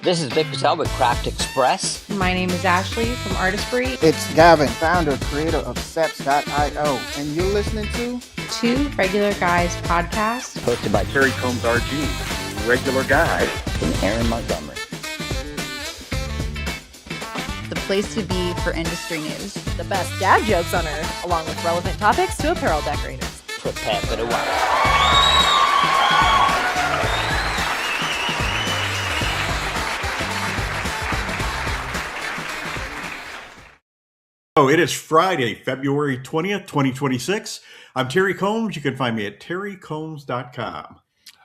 This is Vic Patel with Craft Express. My name is Ashley from Artistry. It's Gavin, founder, creator of Seps.io, and you're listening to Two Regular Guys podcast, hosted by Terry Combs RG, regular guy, and Aaron Montgomery. The place to be for industry news. The best dad jokes on earth, along with relevant topics to apparel decorators. Prepare for the wild. It is Friday, February 20th, 2026. I'm Terry Combs. You can find me at terrycombs.com.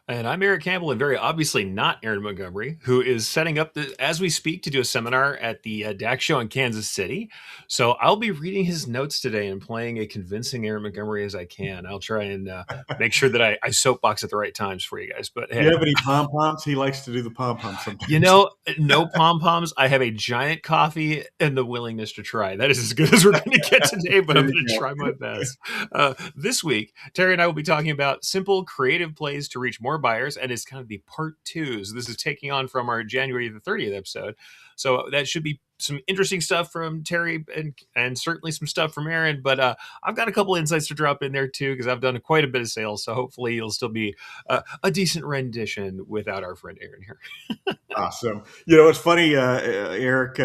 And I'm Eric Campbell, and very obviously not Aaron Montgomery, who is setting up, as we speak, to do a seminar at the DAC show in Kansas City. So I'll be reading his notes today and playing a convincing Aaron Montgomery as I can. I'll try and make sure that I soapbox at the right times for you guys. But hey, do you have any pom-poms? He likes to do the pom-poms sometimes. You know, no pom-poms. I have a giant coffee and the willingness to try. That is as good as we're going to get today, but I'm going to try my best. This week, Terry and I will be talking about simple, creative plays to reach more buyers, and it's kind of the part two. So this is taking on from our January the 30th episode. So that should be some interesting stuff from Terry and certainly some stuff from Aaron. But I've got a couple insights to drop in there too, because I've done quite a bit of sales. So hopefully it'll still be a decent rendition without our friend Aaron here. Awesome. You know, it's funny, Eric,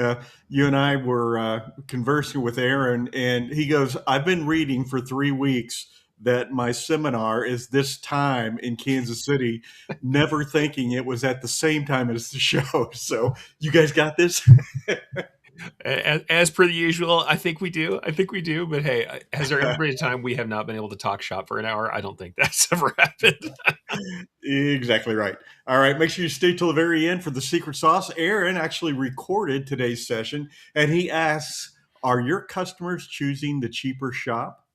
you and I were conversing with Aaron, and he goes, I've been reading for 3 weeks that my seminar is this time in Kansas City, never thinking it was at the same time as the show. So you guys got this? As per the usual, I think we do. But hey, has there ever been a time we have not been able to talk shop for an hour? I don't think that's ever happened. Exactly right. All right. Make sure you stay till the very end for the secret sauce. Aaron actually recorded today's session, and he asks, are your customers choosing the cheaper shop?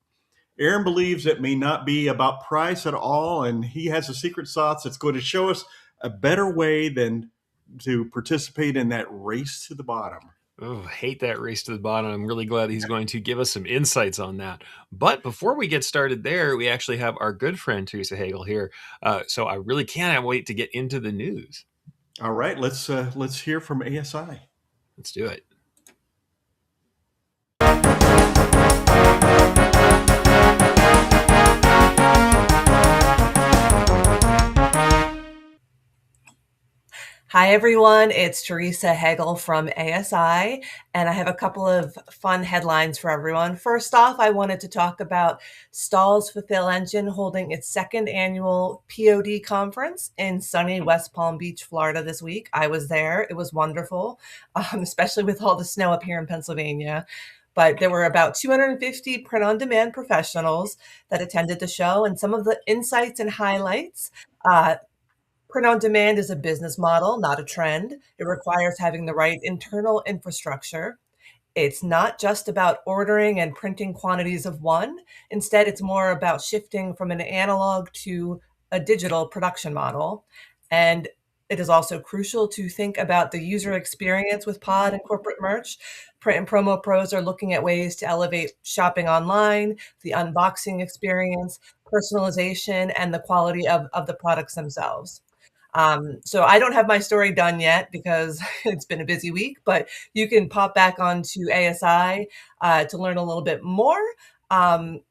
Aaron believes it may not be about price at all, and he has a secret sauce that's going to show us a better way than to participate in that race to the bottom. Oh, hate that race to the bottom. I'm really glad he's going to give us some insights on that. But before we get started there, we actually have our good friend Teresa Hagel here. So I really cannot wait to get into the news. All right, let's hear from ASI. Let's do it. Hi, everyone. It's Teresa Hagel from ASI, and I have a couple of fun headlines for everyone. First off, I wanted to talk about Stahl's Fulfill Engine holding its second annual POD conference in sunny West Palm Beach, Florida this week. I was there. It was wonderful, especially with all the snow up here in Pennsylvania. But there were about 250 print-on-demand professionals that attended the show, and some of the insights and highlights. Print on demand is a business model, not a trend. It requires having the right internal infrastructure. It's not just about ordering and printing quantities of one. Instead, it's more about shifting from an analog to a digital production model. And it is also crucial to think about the user experience with pod and corporate merch. Print and promo pros are looking at ways to elevate shopping online, the unboxing experience, personalization, and the quality of the products themselves. So I don't have my story done yet because it's been a busy week, but you can pop back onto ASI to learn a little bit more. And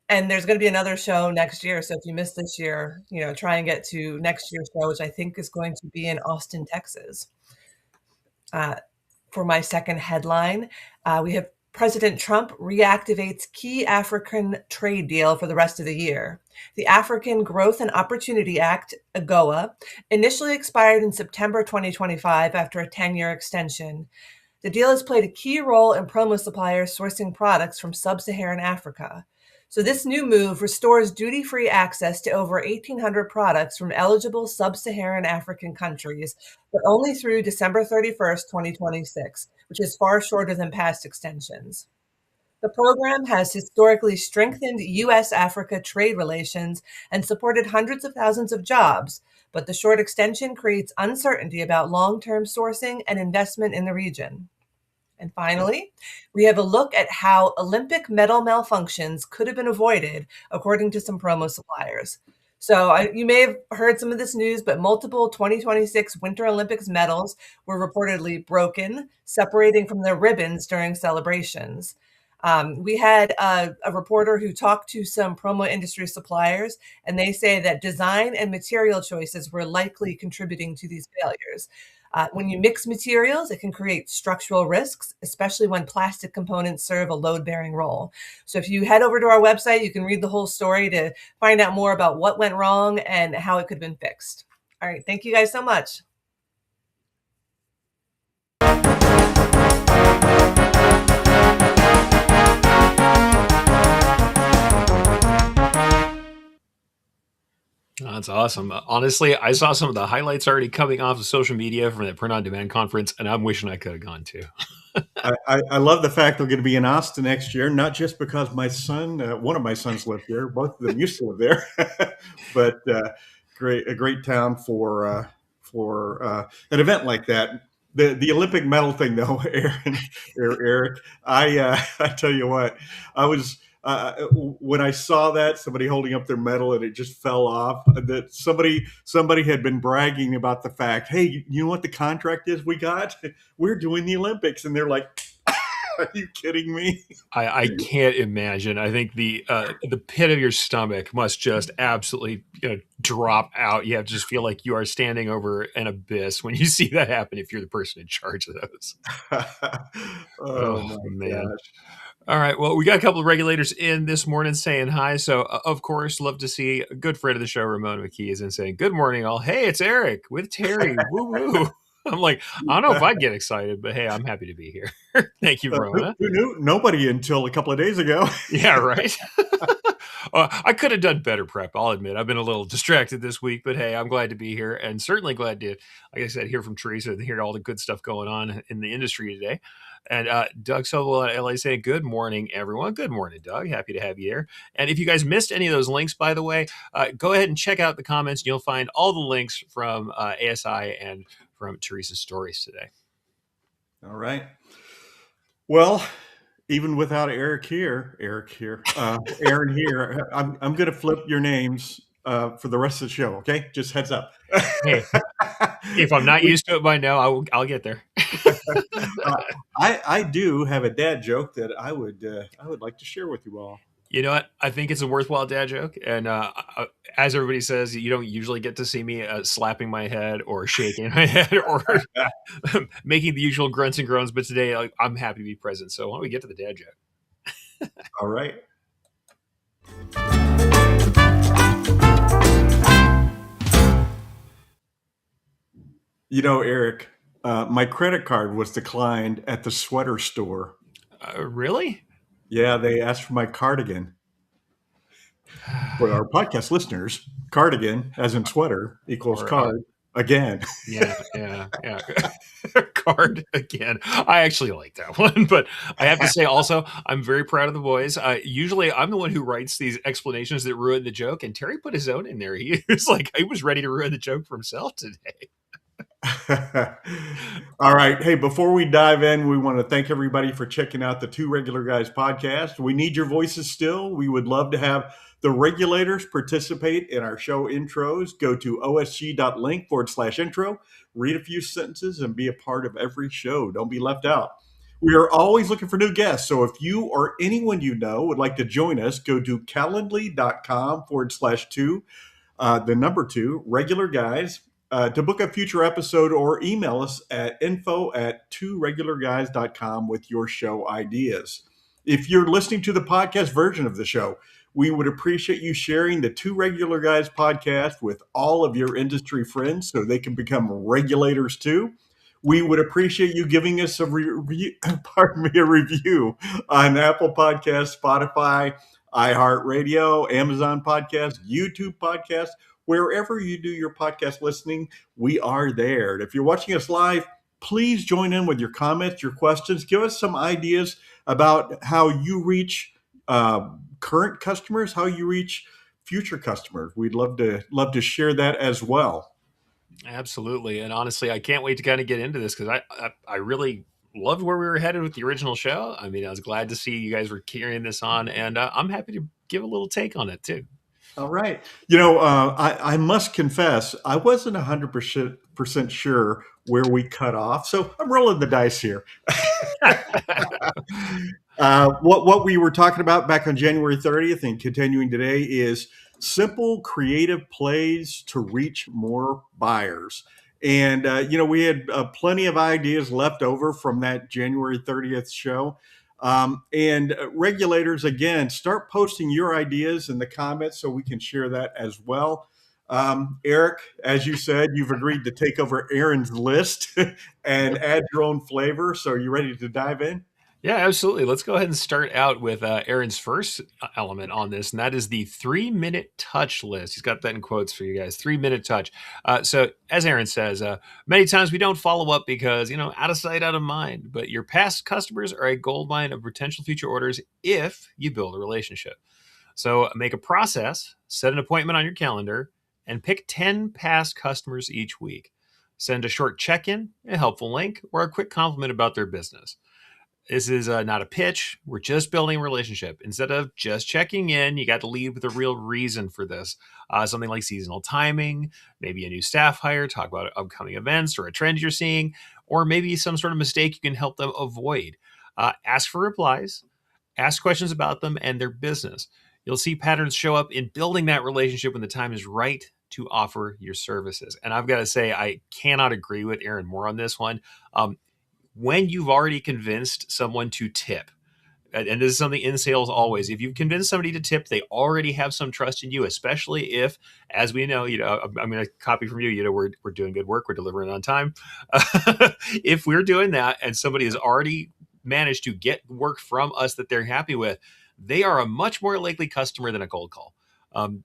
there's going to be another show next year. So if you missed this year, try and get to next year's show, which I think is going to be in Austin, Texas. For my second headline, we have President Trump reactivates key African trade deal for the rest of the year. The African Growth and Opportunity Act, AGOA, initially expired in September 2025 after a 10-year extension. The deal has played a key role in promo suppliers sourcing products from sub-Saharan Africa. So this new move restores duty-free access to over 1,800 products from eligible sub-Saharan African countries, but only through December 31st, 2026, which is far shorter than past extensions. The program has historically strengthened U.S.-Africa trade relations and supported hundreds of thousands of jobs, but the short extension creates uncertainty about long-term sourcing and investment in the region. And finally, we have a look at how Olympic medal malfunctions could have been avoided, according to some promo suppliers. So you may have heard some of this news, but multiple 2026 Winter Olympics medals were reportedly broken, separating from their ribbons during celebrations. We had a reporter who talked to some promo industry suppliers, and they say that design and material choices were likely contributing to these failures. When you mix materials, it can create structural risks, especially when plastic components serve a load-bearing role. So if you head over to our website, you can read the whole story to find out more about what went wrong and how it could have been fixed. All right, thank you guys so much. That's awesome. Honestly, I saw some of the highlights already coming off of social media from the print on demand conference, and I'm wishing I could have gone too. I love the fact they're going to be in Austin next year, not just because my son, one of my sons lived there, both of them used to live there, but a great town for an event like that. The Olympic medal thing, though, Aaron, Eric, I tell you what, I was when I saw that somebody holding up their medal and it just fell off. That somebody had been bragging about the fact, hey, you know what the contract is we got? We're doing the Olympics, and they're like, are you kidding me? I can't imagine. I think the pit of your stomach must just absolutely drop out. You have to just feel like you are standing over an abyss when you see that happen if you're the person in charge of those. Oh my man. gosh. All right. Well, we got a couple of regulators in this morning saying hi. So, of course, love to see a good friend of the show, Ramona McKee, is in saying, good morning, all. Hey, it's Eric with Terry. Woo woo. I'm like, I don't know if I'd get excited, but hey, I'm happy to be here. Thank you, Ramona. Who knew? Nobody until a couple of days ago. Yeah, right. I could have done better prep. I'll admit I've been a little distracted this week, but hey, I'm glad to be here and certainly glad to, like I said, hear from Teresa and hear all the good stuff going on in the industry today. And Doug Sobel at LA saying, good morning, everyone. Good morning, Doug. Happy to have you here. And if you guys missed any of those links, by the way, go ahead and check out the comments. You'll find all the links from ASI and from Teresa's stories today. All right. Well, even without Aaron here, I'm going to flip your names for the rest of the show. Okay, just heads up. Hey, if I'm not used to it by now, I'll get there. I do have a dad joke that I would like to share with you all. You know what? I think it's a worthwhile dad joke. And as everybody says, you don't usually get to see me slapping my head or shaking my head or making the usual grunts and groans. But today I'm happy to be present. So why don't we get to the dad joke? All right. You know, Eric, my credit card was declined at the sweater store. Really? Yeah, they asked for my cardigan. For our podcast listeners, cardigan, as in sweater, equals card again. Yeah. Card again. I actually like that one, but I have to say also, I'm very proud of the boys. Usually I'm the one who writes these explanations that ruin the joke, and Terry put his own in there. He was ready to ruin the joke for himself today. All right. Hey, before we dive in, we want to thank everybody for checking out the Two Regular Guys podcast. We need your voices still. We would love to have the regulators participate in our show intros. Go to osg.link/intro, read a few sentences, and be a part of every show. Don't be left out. We are always looking for new guests. So if you or anyone you know would like to join us, go to calendly.com/2, the number 2, regular guys. To book a future episode or email us at info@tworegularguys.com with your show ideas. If you're listening to the podcast version of the show, we would appreciate you sharing the Two Regular Guys podcast with all of your industry friends so they can become regulators too. We would appreciate you giving us a review on Apple Podcasts, Spotify, iHeartRadio, Amazon Podcasts, YouTube Podcasts. Wherever you do your podcast listening, we are there. And if you're watching us live, please join in with your comments, your questions. Give us some ideas about how you reach current customers, how you reach future customers. We'd love to share that as well. Absolutely. And honestly, I can't wait to kind of get into this because I really loved where we were headed with the original show. I mean, I was glad to see you guys were carrying this on, and I'm happy to give a little take on it too. All right. I must confess, I wasn't 100% sure where we cut off, so I'm rolling the dice here. What we were talking about back on January 30th and continuing today is simple, creative plays to reach more buyers. And, we had plenty of ideas left over from that January 30th show. And regulators, again, start posting your ideas in the comments so we can share that as well. Erich, as you said, you've agreed to take over Aaron's list and add your own flavor. So are you ready to dive in? Yeah, absolutely. Let's go ahead and start out with Aaron's first element on this, and that is the 3-minute touch list. He's got that in quotes for you guys. 3-minute touch. So, as Aaron says, many times we don't follow up because, out of sight, out of mind. But your past customers are a goldmine of potential future orders if you build a relationship. So, make a process, set an appointment on your calendar, and pick 10 past customers each week. Send a short check in, a helpful link, or a quick compliment about their business. This is not a pitch. We're just building a relationship. Instead of just checking in, you got to lead with a real reason for this. Something like seasonal timing, maybe a new staff hire, talk about upcoming events or a trend you're seeing, or maybe some sort of mistake you can help them avoid. Ask for replies, ask questions about them and their business. You'll see patterns show up in building that relationship when the time is right to offer your services. And I've got to say, I cannot agree with Aaron more on this one. When you've already convinced someone to tip, and this is something in sales always, if you've convinced somebody to tip, they already have some trust in you, especially if, as we know, I'm going to copy from you, we're doing good work, we're delivering on time. If we're doing that and somebody has already managed to get work from us that they're happy with, they are a much more likely customer than a cold call. And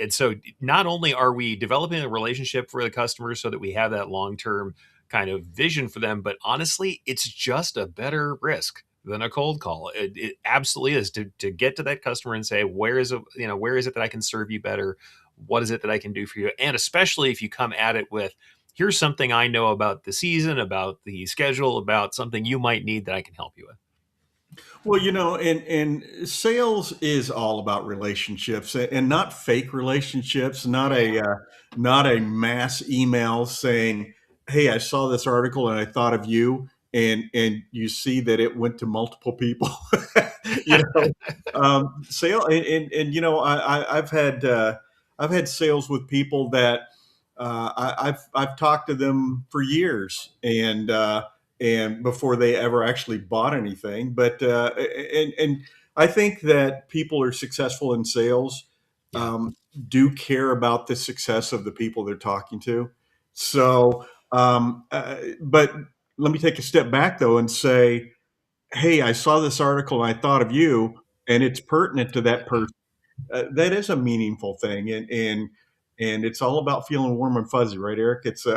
so not only are we developing a relationship for the customer so that we have that long-term kind of vision for them, but honestly, it's just a better risk than a cold call. It absolutely is to get to that customer and say, where is it that I can serve you better? What is it that I can do for you? And especially if you come at it with, here's something I know about the season, about the schedule, about something you might need that I can help you with. Well, and sales is all about relationships and not fake relationships, not a mass email saying, "Hey, I saw this article and I thought of you," and you see that it went to multiple people. Sale I've had sales with people that I've talked to them for years and before they ever actually bought anything. But and I think that people are successful in sales do care about the success of the people they're talking to. So, but let me take a step back though and say, hey, I saw this article and I thought of you, and it's pertinent to that person. That is a meaningful thing, and it's all about feeling warm and fuzzy, right, Erich? It's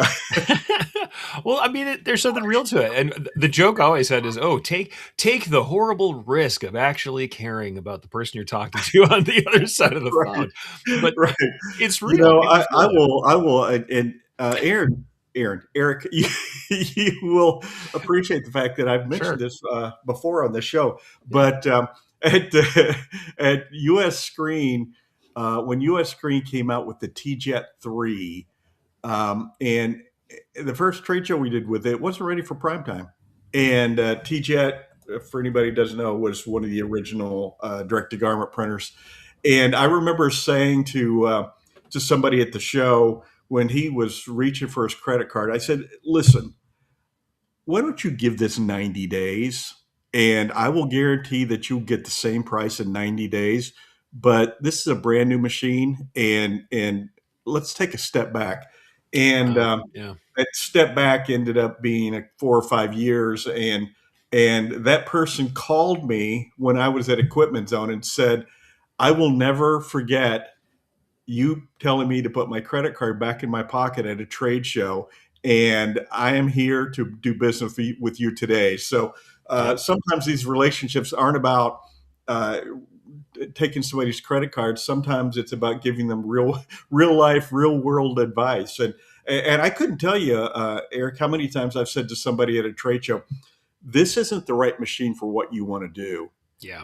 Well, I mean, there's something real to it. And the joke I always said is, oh, take the horrible risk of actually caring about the person you're talking to on the other side of the right, phone. But right. it's real. I will, and Aaron, Erich, you will appreciate the fact that I've mentioned this before on the show, but at US Screen, when US Screen came out with the T-Jet 3, and the first trade show we did with it wasn't ready for prime time. And T-Jet, for anybody who doesn't know, was one of the original direct-to-garment printers. And I remember saying to somebody at the show when he was reaching for his credit card, I said, listen, why don't you give this 90 days and I will guarantee that you'll get the same price in 90 days. But this is a brand new machine, and let's take a step back. And that step back ended up being 4 or 5 years. And that person called me when I was at Equipment Zone and said, I will never forget you telling me to put my credit card back in my pocket at a trade show. And I am here to do business with you today. So sometimes these relationships aren't about taking somebody's credit card. Sometimes it's about giving them real life, real world advice. And I couldn't tell you, Erich, how many times I've said to somebody at a trade show, this isn't the right machine for what you want to do. Yeah.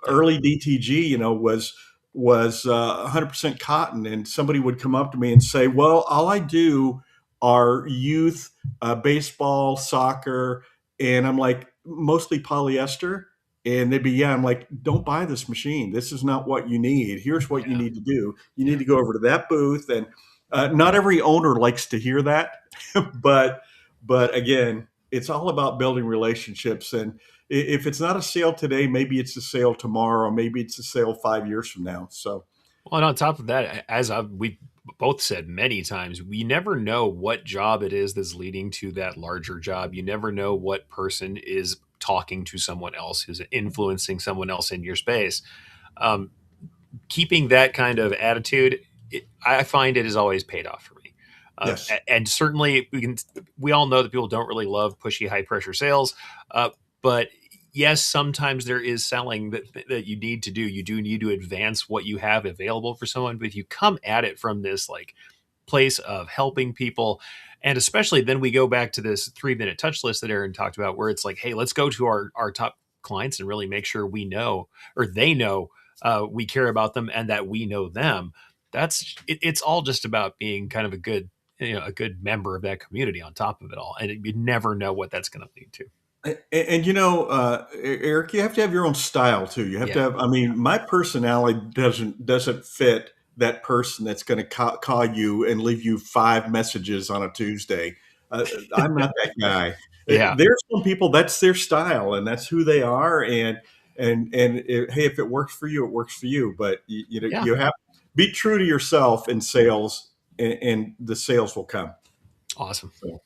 Early DTG, was was 100% cotton, and somebody would come up to me and say, "Well, all I do are youth baseball, soccer," and I'm like, "Mostly polyester." And they'd be, "Yeah." I'm like, "Don't buy this machine. This is not what you need. Here's what you Yeah. need to do. You Yeah. need to go over to that booth." And not every owner likes to hear that, but again, it's all about building relationships. And if it's not a sale today, maybe it's a sale tomorrow, maybe it's a sale 5 years from now. So, Well, and on top of that, we both said many times, we never know what job it is that's leading to that larger job. You never know what person is talking to someone else, who's influencing someone else in your space. Um, Keeping that kind of attitude, I find it has always paid off for me. yes. And certainly, we all know that people don't really love pushy, high pressure sales, but yes, sometimes there is selling that you need to do. You do need to advance what you have available for someone, but if you come at it from this like place of helping people, and especially then we go back to this 3-minute touch list that Aaron talked about, where it's like, hey, let's go to our top clients and really make sure we know, or they know, we care about them and that we know them. It's all just about being kind of a good, a good member of that community on top of it all, and you never know what that's going to lead to. And Eric, you have to have your own style too. You have to Yeah. have. I mean, my personality doesn't fit that person that's going to call you and leave you 5 messages on a Tuesday. I'm not that guy. Yeah. There's some people that's their style and that's who they are. Hey, if it works for you, it works for you. But Yeah. you have to be true to yourself in sales, and the sales will come. Awesome. So.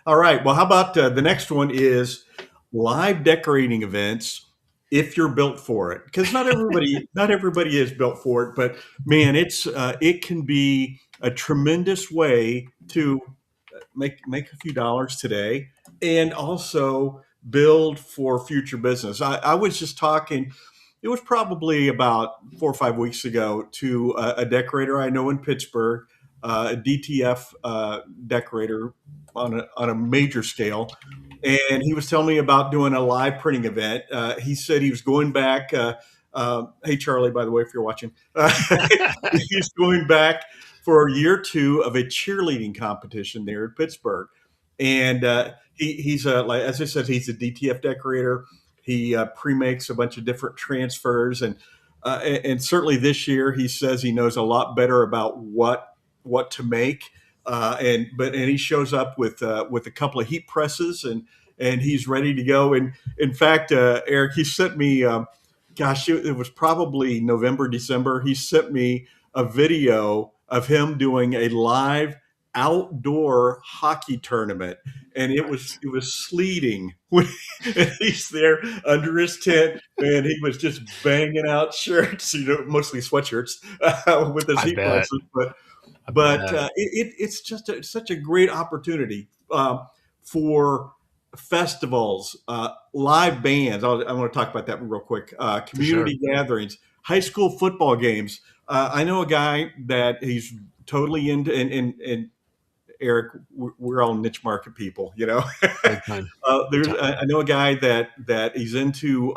All right. Well, how about the next one is live decorating events if you're built for it? Because not everybody is built for it, but man, it can be a tremendous way to make a few dollars today and also build for future business. I was just talking. It was probably about 4 or 5 weeks ago to a decorator I know in Pittsburgh, a DTF decorator on a major scale, and he was telling me about doing a live printing event. He said he was going back. Hey, Charlie, by the way, if you're watching, he's going back for a year or two of a cheerleading competition there in Pittsburgh, and he's like as I said, he's a DTF decorator. He pre-makes a bunch of different transfers, and certainly this year he says he knows a lot better about what to make. And he shows up with a couple of heat presses, and he's ready to go. And in fact, Eric, he sent me, gosh, it was probably November, December. He sent me a video of him doing a live outdoor hockey tournament, and it was sleeting when and he's there under his tent, and he was just banging out shirts, mostly sweatshirts with his I heat bet. presses, but I but bet. it's just such a great opportunity for festivals, live bands. I want to talk about that real quick. For sure. Community gatherings, high school football games. I know a guy that he's totally into, and Eric, we're all niche market people, Big time. Big time. I know a guy that he's into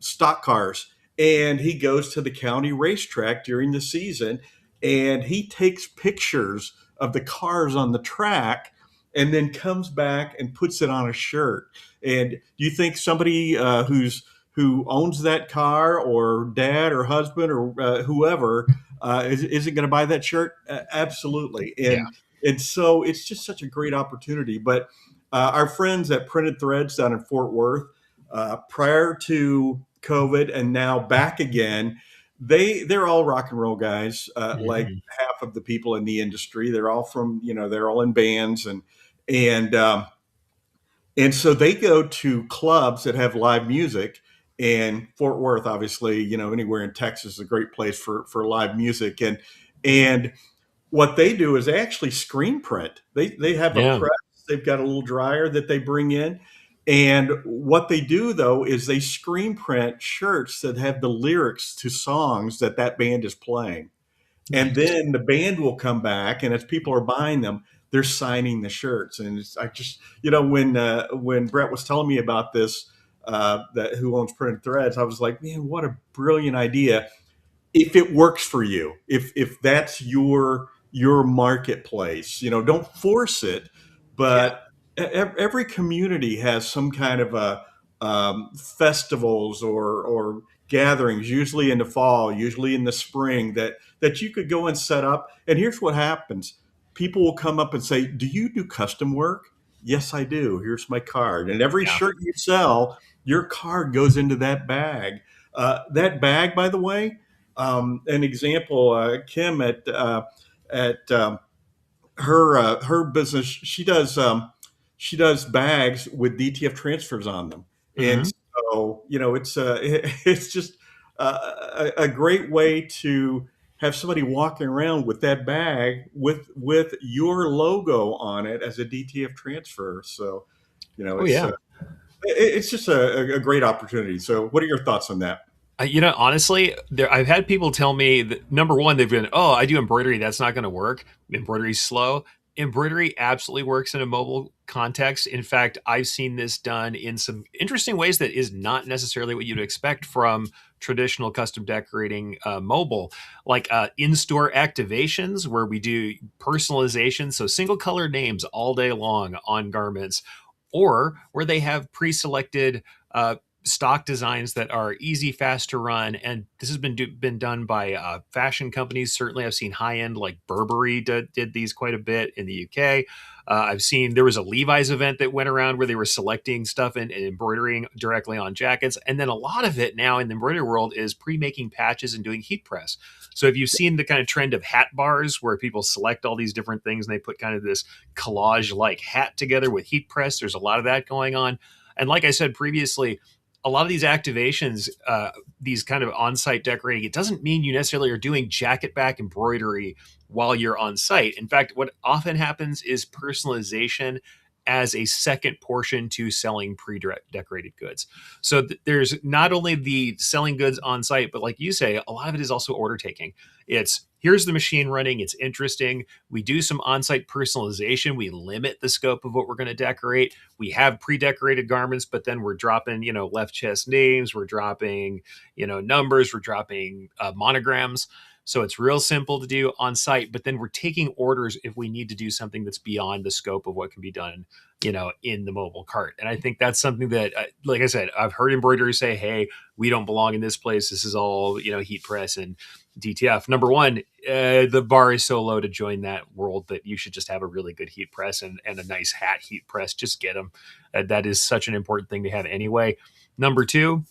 stock cars, and he goes to the county racetrack during the season, and he takes pictures of the cars on the track, and then comes back and puts it on a shirt. And do you think somebody who owns that car, or dad or husband or whoever, isn't going to buy that shirt? Absolutely. Yeah. And so it's just such a great opportunity. But our friends at Printed Threads down in Fort Worth, prior to COVID and now back again, they're all rock and roll guys, like Mhm. half of the people in the industry. They're all they're all in bands, and and so they go to clubs that have live music. And Fort Worth, obviously, anywhere in Texas is a great place for live music. And what they do is they actually screen print. They have a Yeah. press. They've got a little dryer that they bring in. And what they do though is they screen print shirts that have the lyrics to songs that band is playing. And Nice. then the band will come back, and as people are buying them, they're signing the shirts. And I just, when Brett was telling me about this, that who owns Printed Threads, I was like, man, what a brilliant idea. if it works for you, if that's your marketplace, don't force it. Yeah. But every community has some kind of a festivals or gatherings, usually in the fall, usually in the spring, that you could go and set up. And here's what happens: people will come up and say, "Do you do custom work?" Yes, I do. Here's my card. And every Yeah. shirt you sell, your card goes into that bag. That bag, by the way, an example, Kim at her business, she does bags with DTF transfers on them, and Hmm. so it's just a great way to have somebody walking around with that bag with your logo on it as a DTF transfer. So Oh yeah. it's just a great opportunity. So what are your thoughts on that? Honestly, I've had people tell me that number one, they've been, oh, I do embroidery. That's not going to work. Embroidery's slow. Embroidery absolutely works in a mobile context. In fact, I've seen this done in some interesting ways that is not necessarily what you'd expect from traditional custom decorating mobile, like in-store activations where we do personalization. So single color names all day long on garments, or where they have pre-selected stock designs that are easy, fast to run. And this has been done by fashion companies. Certainly, I've seen high end like Burberry did these quite a bit in the UK. I've seen there was a Levi's event that went around where they were selecting stuff and embroidering directly on jackets. And then a lot of it now in the embroidery world is pre-making patches and doing heat press. So have you seen the kind of trend of hat bars where people select all these different things and they put kind of this collage like hat together with heat press? There's a lot of that going on. And like I said previously, a lot of these activations, these kind of on-site decorating, it doesn't mean you necessarily are doing jacket back embroidery while you're on site. In fact, what often happens is personalization as a second portion to selling pre-decorated goods. So there's not only the selling goods on site, but like you say, a lot of it is also order taking. It's here's the machine running. It's interesting. We do some on-site personalization. We limit the scope of what we're going to decorate. We have pre-decorated garments, but then we're dropping, left chest names. We're dropping, numbers. We're dropping monograms. So it's real simple to do on site, but then we're taking orders if we need to do something that's beyond the scope of what can be done, in the mobile cart. And I think that's something that, like I said, I've heard embroiderers say, hey, we don't belong in this place. This is all, heat press and DTF. Number one, the bar is so low to join that world that you should just have a really good heat press and a nice hat heat press. Just get them. That is such an important thing to have anyway. Number two,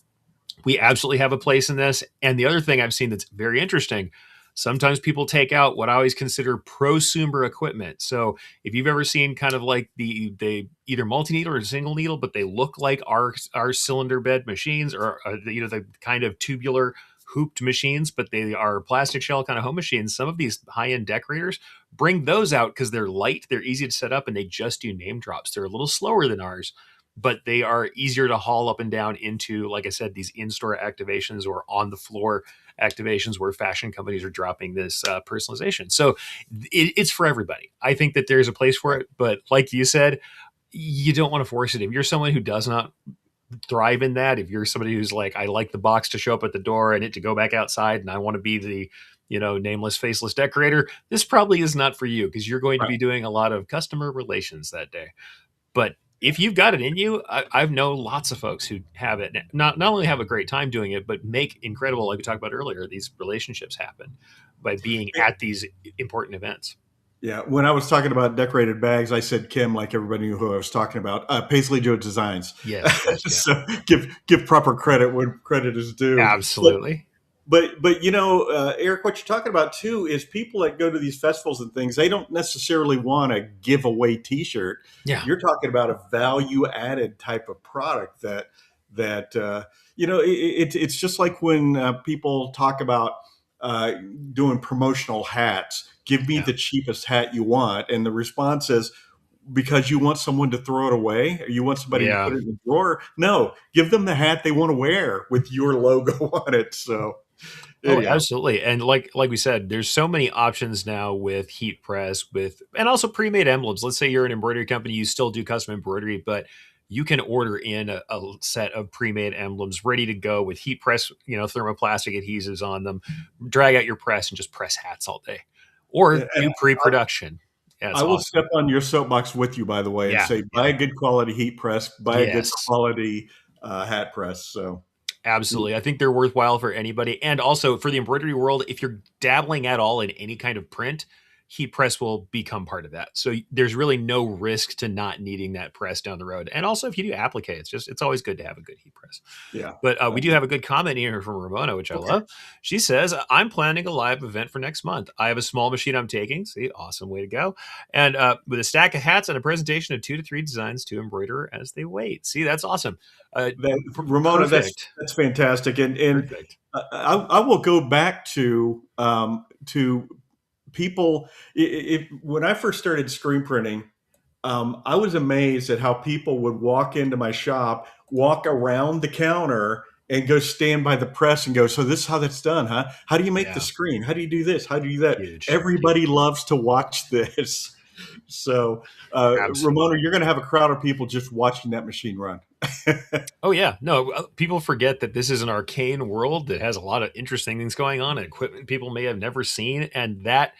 we absolutely have a place in this. And the other thing I've seen that's very interesting, sometimes people take out what I always consider prosumer equipment. So if you've ever seen kind of like the either multi-needle or single needle, but they look like our cylinder bed machines or the kind of tubular hooped machines, but they are plastic shell kind of home machines. Some of these high-end decorators bring those out because they're light, they're easy to set up, and they just do name drops. They're a little slower than ours, but they are easier to haul up and down into, like I said, these in-store activations or on the floor activations where fashion companies are dropping this personalization. So it's for everybody. I think that there's a place for it, but like you said, you don't want to force it. If you're someone who does not thrive in that, if you're somebody who's like, I like the box to show up at the door and it to go back outside, and I want to be the nameless, faceless decorator, this probably is not for you because you're going to be doing a lot of customer relations that day. But if you've got it in you, I've known lots of folks who have it, not only have a great time doing it, but make incredible, like we talked about earlier, these relationships happen by being at these important events. Yeah, when I was talking about decorated bags, I said Kim, like everybody knew who I was talking about. Paisley Joe Designs. Yes, yeah. So give proper credit when credit is due. Absolutely. But Eric, what you're talking about too is people that go to these festivals and things. They don't necessarily want a giveaway T-shirt. Yeah, you're talking about a value added type of product it's just like when people talk about doing promotional hats. Give me the cheapest hat you want, and the response is, because you want someone to throw it away, or you want somebody to put it in the drawer. No, give them the hat they want to wear with your logo on it. So absolutely. And like we said, there's so many options now with heat press, and also pre-made emblems. Let's say you're an embroidery company, you still do custom embroidery, but you can order in a set of pre-made emblems ready to go with heat press, thermoplastic adhesives on them. Drag out your press and just press hats all day, or And do pre-production. Yeah, it's I will awesome. step on your soapbox with you, by the way, and Yeah, say buy a good quality heat press, buy a good yes. quality hat press. So Absolutely. I think they're worthwhile for anybody. And also for the embroidery world, if you're dabbling at all in any kind of print, heat press will become part of that. So there's really no risk to not needing that press down the road. And also if you do applique, it's always good to have a good heat press. yeah. But we do have a good comment here from Ramona, which I love. She says, I'm planning a live event for next month. I have a small machine I'm taking. See, awesome way to go. And with a stack of hats and a presentation of 2 to 3 designs to embroider as they wait. See, that's awesome. Ramona, Perfect. that's fantastic. And Perfect. I will go back to people. When I first started screen printing, I was amazed at how people would walk into my shop, walk around the counter, and go stand by the press and go, so this is how that's done, huh? How do you make the screen? How do you do this? How do you do that? Huge. Everybody loves to watch this. So, Ramona, you're going to have a crowd of people just watching that machine run. Oh, yeah. No, people forget that this is an arcane world that has a lot of interesting things going on and equipment people may have never seen. And that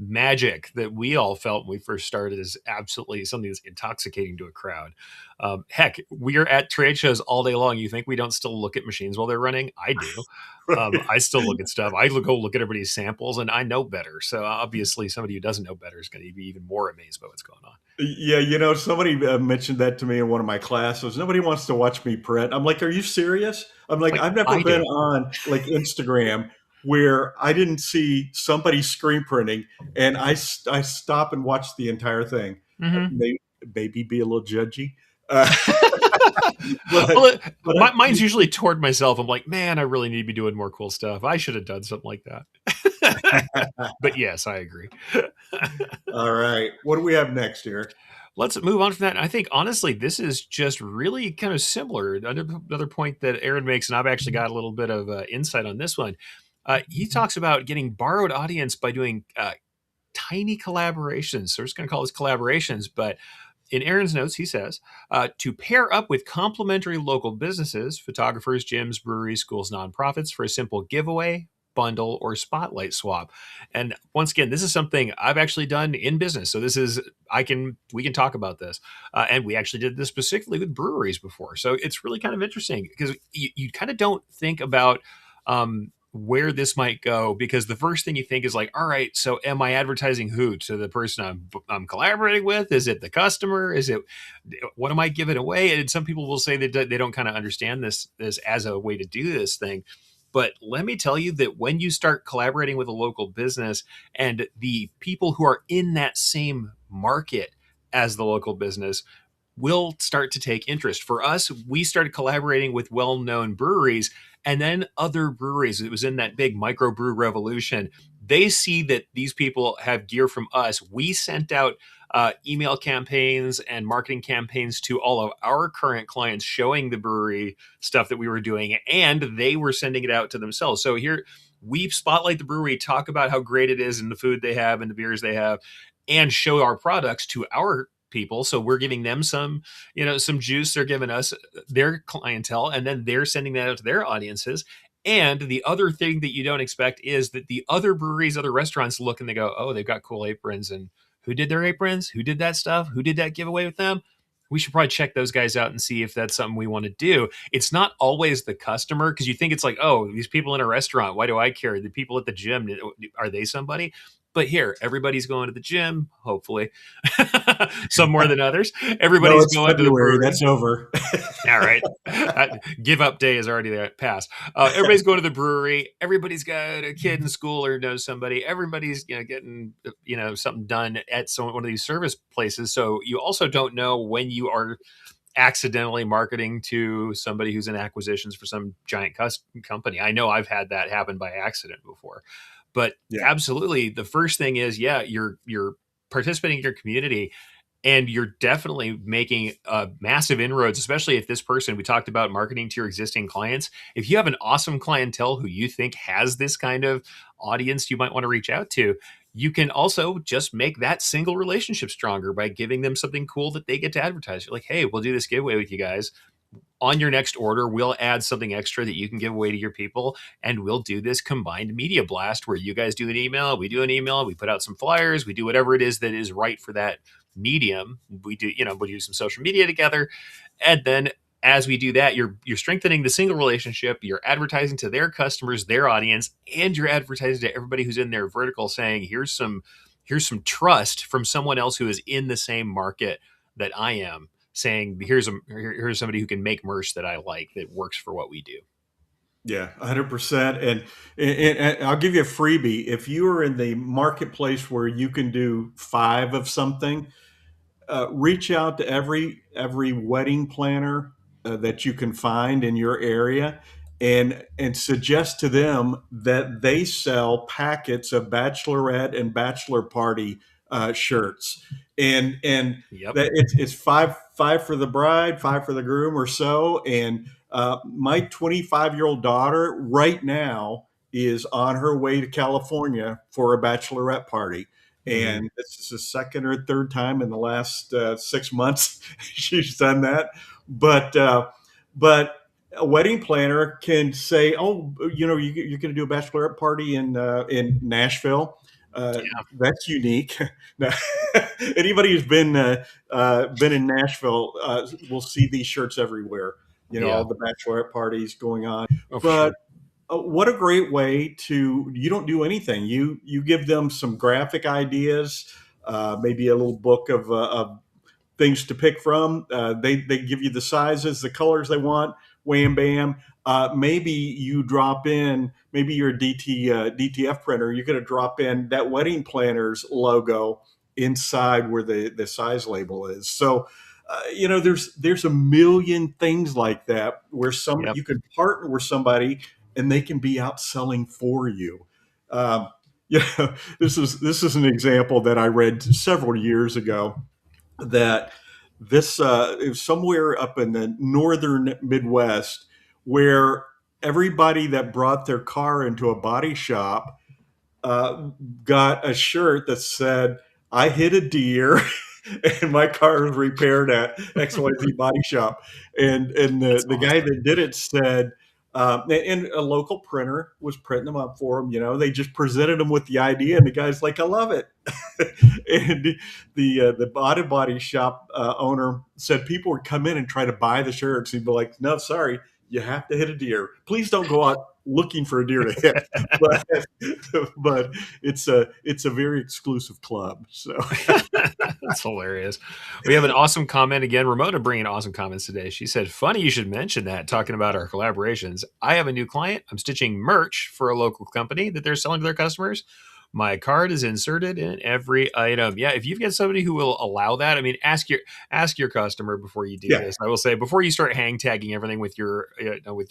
magic that we all felt when we first started is absolutely something that's intoxicating to a crowd. Heck, we are at trade shows all day long. You think we don't still look at machines while they're running? I do. I still look at stuff. I go look at everybody's samples and I know better. So obviously somebody who doesn't know better is going to be even more amazed by what's going on. Yeah, somebody mentioned that to me in one of my classes. Nobody wants to watch me print. I'm like, are you serious? I'm like I've never been on like Instagram where I didn't see somebody screen printing and I stop and watch the entire thing. Mm-hmm. Maybe be a little judgy. Mine's usually toward myself. I'm like, man, I really need to be doing more cool stuff. I should have done something like that. But yes, I agree. All right. What do we have next here? Let's move on from that. I think, honestly, this is just really kind of similar. Another point that Aaron makes, and I've actually got a little bit of insight on this one. He talks about getting borrowed audience by doing tiny collaborations. So we're just going to call this collaborations. But in Aaron's notes, he says, to pair up with complementary local businesses, photographers, gyms, breweries, schools, nonprofits for a simple giveaway, bundle, or spotlight swap. And once again, this is something I've actually done in business. So we can talk about this. And we actually did this specifically with breweries before. So it's really kind of interesting because you kind of don't think about where this might go, because the first thing you think is like, all right, so am I advertising who? To the person I'm collaborating with? Is it the customer? What am I giving away? And some people will say that they don't kind of understand this as a way to do this thing. But let me tell you that when you start collaborating with a local business and the people who are in that same market as the local business will start to take interest. For us, we started collaborating with well-known breweries and then other breweries. It was in that big microbrew revolution. They see that these people have gear from us. We sent out email campaigns and marketing campaigns to all of our current clients showing the brewery stuff that we were doing, and they were sending it out to themselves. So here we spotlight the brewery, talk about how great it is and the food they have and the beers they have, and show our products to our people. So we're giving them some juice. They're giving us their clientele, and then they're sending that out to their audiences. And the other thing that you don't expect is that the other breweries, other restaurants look and they go, oh, they've got cool aprons. And who did their aprons? Who did that stuff? Who did that giveaway with them? We should probably check those guys out and see if that's something we want to do. It's not always the customer, because you think it's like, oh, these people in a restaurant, why do I care? The people at the gym, are they somebody? But here, everybody's going to the gym, hopefully. Some more than others. Everybody's going to the brewery. That's over. All right. Give up day is already passed. Everybody's going to the brewery. Everybody's got a kid in school or knows somebody. Everybody's getting something done at one of these service places. So you also don't know when you are accidentally marketing to somebody who's in acquisitions for some giant company. I know I've had that happen by accident before. But absolutely, the first thing is, you're participating in your community, and you're definitely making massive inroads, especially if this person, we talked about marketing to your existing clients. If you have an awesome clientele who you think has this kind of audience you might want to reach out to, you can also just make that single relationship stronger by giving them something cool that they get to advertise. You're like, hey, we'll do this giveaway with you guys. On your next order, we'll add something extra that you can give away to your people, and we'll do this combined media blast where you guys do an email, we do an email, we put out some flyers, we do whatever it is that is right for that medium. We do, we do some social media together, and then as we do that, you're strengthening the single relationship, you're advertising to their customers, their audience, and you're advertising to everybody who's in their vertical, saying here's some trust from someone else who is in the same market that I am, saying here's somebody who can make merch that I like, that works for what we do. Yeah, 100%. And I'll give you a freebie. If you are in the marketplace where you can do 5 of something, reach out to every wedding planner that you can find in your area, and suggest to them that they sell packets of bachelorette and bachelor party shirts, and Yep. that it's five for the bride, 5 for the groom, or so. And my 25-year-old daughter right now is on her way to California for a bachelorette party. And this is the second or third time in the last 6 months she's done that. But a wedding planner can say, "Oh, you're going to do a bachelorette party in Nashville. That's unique." Now, anybody who's been in Nashville will see these shirts everywhere. All the bachelorette parties going on, but. What a great way to, you don't do anything. You give them some graphic ideas, maybe a little book of things to pick from. They give you the sizes, the colors they want, wham, bam. Maybe you drop in, maybe you're a DTF printer, you're going to drop in that wedding planner's logo inside where the size label is. So, there's a million things like that where you can partner with somebody and they can be out selling for you. This is an example that I read several years ago, that this it was somewhere up in the northern Midwest, where everybody that brought their car into a body shop got a shirt that said, "I hit a deer." And my car was repaired at XYZ body shop. And the guy that did it said, and a local printer was printing them up for him. They just presented him with the idea, and the guy's like, "I love it." And the body shop owner said people would come in and try to buy the shirts. He'd be like, "No, sorry, you have to hit a deer. Please don't go out looking for a deer to hit." but it's a very exclusive club. So that's hilarious. We have an awesome comment again. Ramona bringing awesome comments today. She said, "Funny you should mention that, talking about our collaborations. I have a new client. I'm stitching merch for a local company that they're selling to their customers. My card is inserted in every item." Yeah, if you've got somebody who will allow that, I mean, ask your customer before you do this. I will say, before you start hang tagging everything with your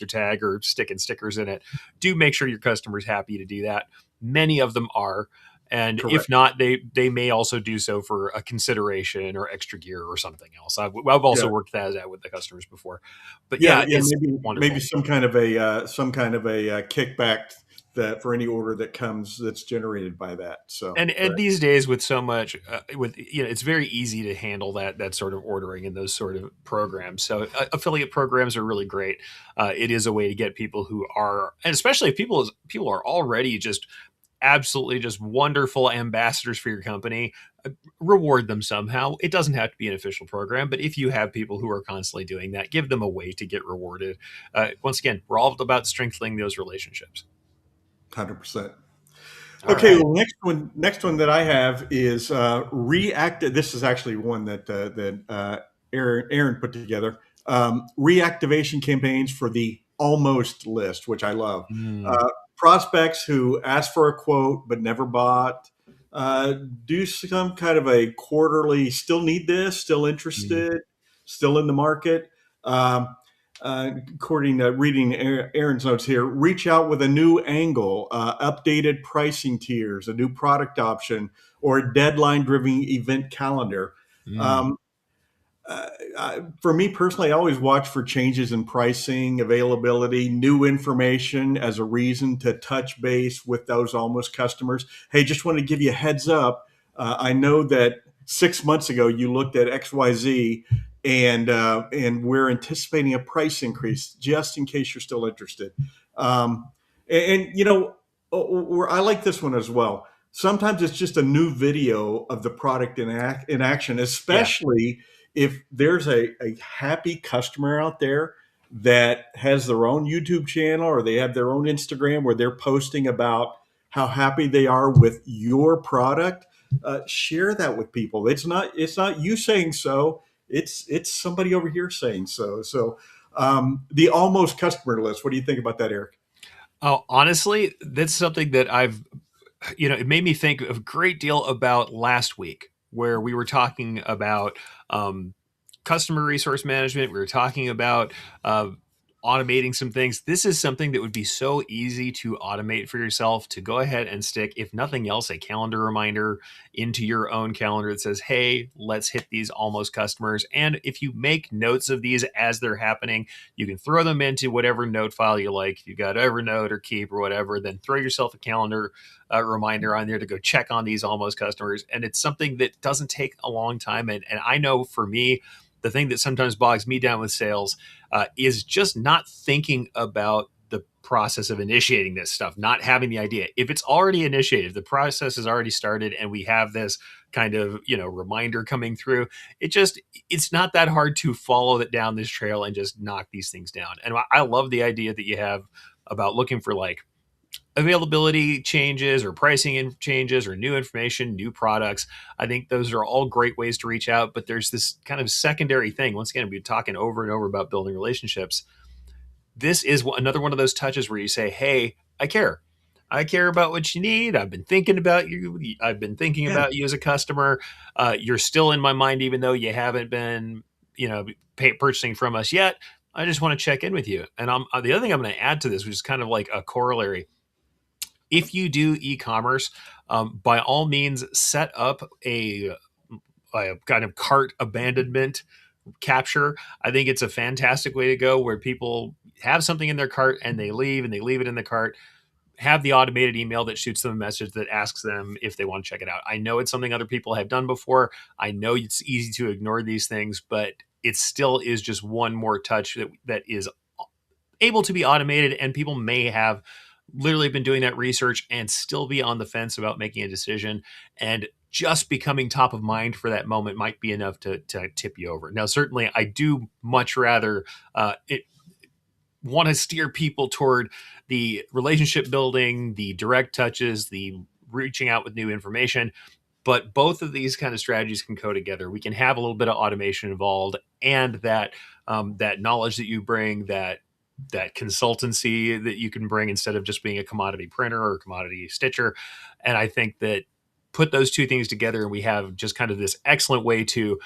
tag or sticking stickers in it, do make sure your customer's happy to do that. Many of them are. And correct. If not, they may also do so for a consideration or extra gear or something else. I've also worked that out with the customers before. But maybe some kind of a kickback that for any order that comes that's generated by that. So and these days, with so much it's very easy to handle that sort of ordering and those sort of programs. So affiliate programs are really great. It is a way to get people who are, and especially if people are already just absolutely just wonderful ambassadors for your company, reward them somehow. It doesn't have to be an official program, but if you have people who are constantly doing that, give them a way to get rewarded. Once again, we're all about strengthening those relationships. 100%. Okay, right. Well, next one that I have is This is actually one that Aaron put together. Reactivation campaigns for the almost list, which I love. Prospects who ask for a quote but never bought. Do some kind of a quarterly, still need this, still interested, still in the market. According to reading Aaron's notes here, reach out with a new angle, updated pricing tiers, a new product option, or a deadline-driven event calendar. For me personally, I always watch for changes in pricing, availability, new information as a reason to touch base with those almost customers. Hey, just want to give you a heads up. I know that 6 months ago you looked at XYZ, and we're anticipating a price increase just in case you're still interested. Um, I like this one as well. Sometimes it's just a new video of the product in action, Yeah. especially if there's a happy customer out there that has their own YouTube channel or they have their own Instagram where they're posting about how happy they are with your product, share that with people. It's not you saying so. It's somebody over here saying so. So the almost customer list. What do you think about that, Eric? Oh, honestly, that's something that it made me think a great deal about last week, where we were talking about customer resource management. We were talking about automating some things. This is something that would be so easy to automate for yourself, to go ahead and stick, if nothing else, a calendar reminder into your own calendar that says, hey, let's hit these almost customers. And if you make notes of these as they're happening, you can throw them into whatever note file you like. If you've got Evernote or Keep or whatever, then throw yourself a calendar reminder on there to go check on these almost customers. And it's something that doesn't take a long time. And I know for me, the thing that sometimes bogs me down with sales is just not thinking about the process of initiating this stuff, not having the idea. If it's already initiated, the process has already started, and we have this kind of reminder coming through, it's not that hard to follow it down this trail and just knock these things down. And I love the idea that you have about looking for like availability changes or pricing changes or new information, new products. I think those are all great ways to reach out. But there's this kind of secondary thing. Once again, we've been talking over and over about building relationships. This is another one of those touches where you say, hey, I care. I care about what you need. I've been thinking about you. I've been thinking about you as a customer. You're still in my mind, even though you haven't been, purchasing from us yet. I just want to check in with you. And the other thing I'm going to add to this, which is kind of like a corollary. If you do e-commerce, by all means, set up a kind of cart abandonment capture. I think it's a fantastic way to go, where people have something in their cart and they leave it in the cart. Have the automated email that shoots them a message that asks them if they want to check it out. I know it's something other people have done before. I know it's easy to ignore these things, but it still is just one more touch that is able to be automated, and people may have literally been doing that research and still be on the fence about making a decision, and just becoming top of mind for that moment might be enough to tip you over. Now, certainly I do much rather want to steer people toward the relationship building, the direct touches, the reaching out with new information. But both of these kind of strategies can go together. We can have a little bit of automation involved, and that that knowledge that you bring, that consultancy that you can bring, instead of just being a commodity printer or commodity stitcher. And I think that put those two things together, and we have just kind of this excellent way to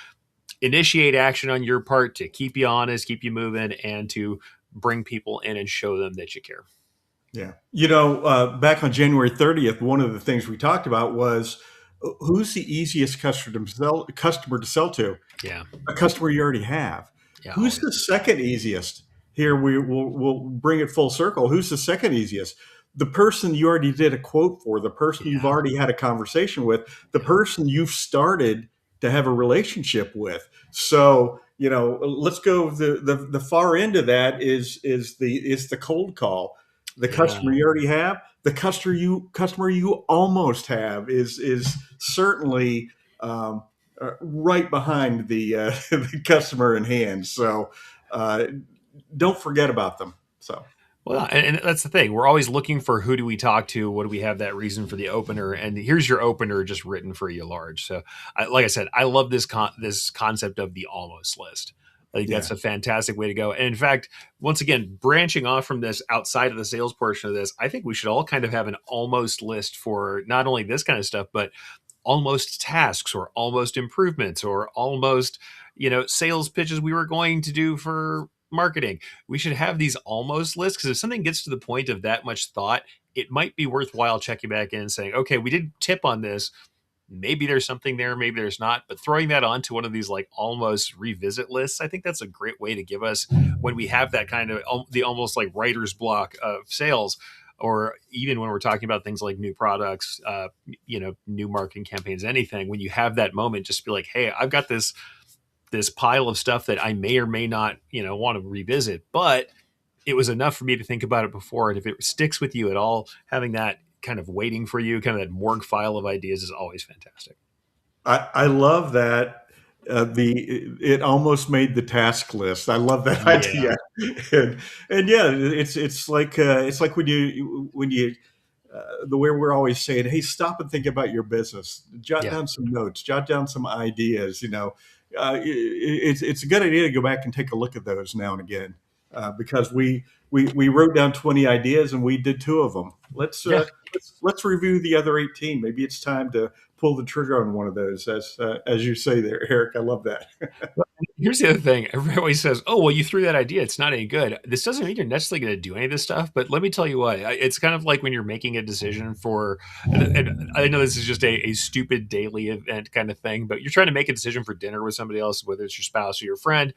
initiate action on your part, to keep you honest, keep you moving, and to bring people in and show them that you care. Yeah. Back on January 30th, one of the things we talked about was who's the easiest customer to sell to? Yeah. A customer you already have. Yeah, Who's the second easiest? Here we'll bring it full circle. Who's the second easiest? The person you already did a quote for, the person you've already had a conversation with, the person you've started to have a relationship with. So, let's go the far end of that is the cold call. The customer you already have, the customer you almost have is certainly right behind the the customer in hand. So don't forget about them. So. Well, and that's the thing. We're always looking for who do we talk to? What do we have that reason for the opener? And here's your opener just written for you large. So, like I said, I love this concept of the almost list. I think that's a fantastic way to go. And in fact, once again, branching off from this outside of the sales portion of this, I think we should all kind of have an almost list for not only this kind of stuff, but almost tasks or almost improvements or almost, sales pitches we were going to do for marketing. We should have these almost lists, because if something gets to the point of that much thought, it might be worthwhile checking back in and saying, okay, we did tip on this. maybe there's something there, maybe there's not, but throwing that onto one of these like almost revisit lists, I think that's a great way to give us, when we have that kind of the almost like writer's block of sales, or even when we're talking about things like new products, new marketing campaigns, anything, when you have that moment, just be like, hey, I've got this pile of stuff that I may or may not, want to revisit, but it was enough for me to think about it before. And if it sticks with you at all, having that kind of waiting for you, kind of that morgue file of ideas, is always fantastic. I love that. It almost made the task list. I love that idea. And yeah, it's like when you the way we're always saying, hey, stop and think about your business. Jot down some notes. Jot down some ideas. It's a good idea to go back and take a look at those now and again, because we wrote down 20 ideas and we did 2 of them. Let's review the other 18. Maybe it's time to pull the trigger on one of those, as you say there, Eric. I love that. Here's the other thing. Everybody always says, oh, well, you threw that idea. It's not any good. This doesn't mean you're necessarily going to do any of this stuff, but let me tell you what. It's kind of like when you're making a decision for, and I know this is just a stupid daily event kind of thing, but you're trying to make a decision for dinner with somebody else, whether it's your spouse or your friend,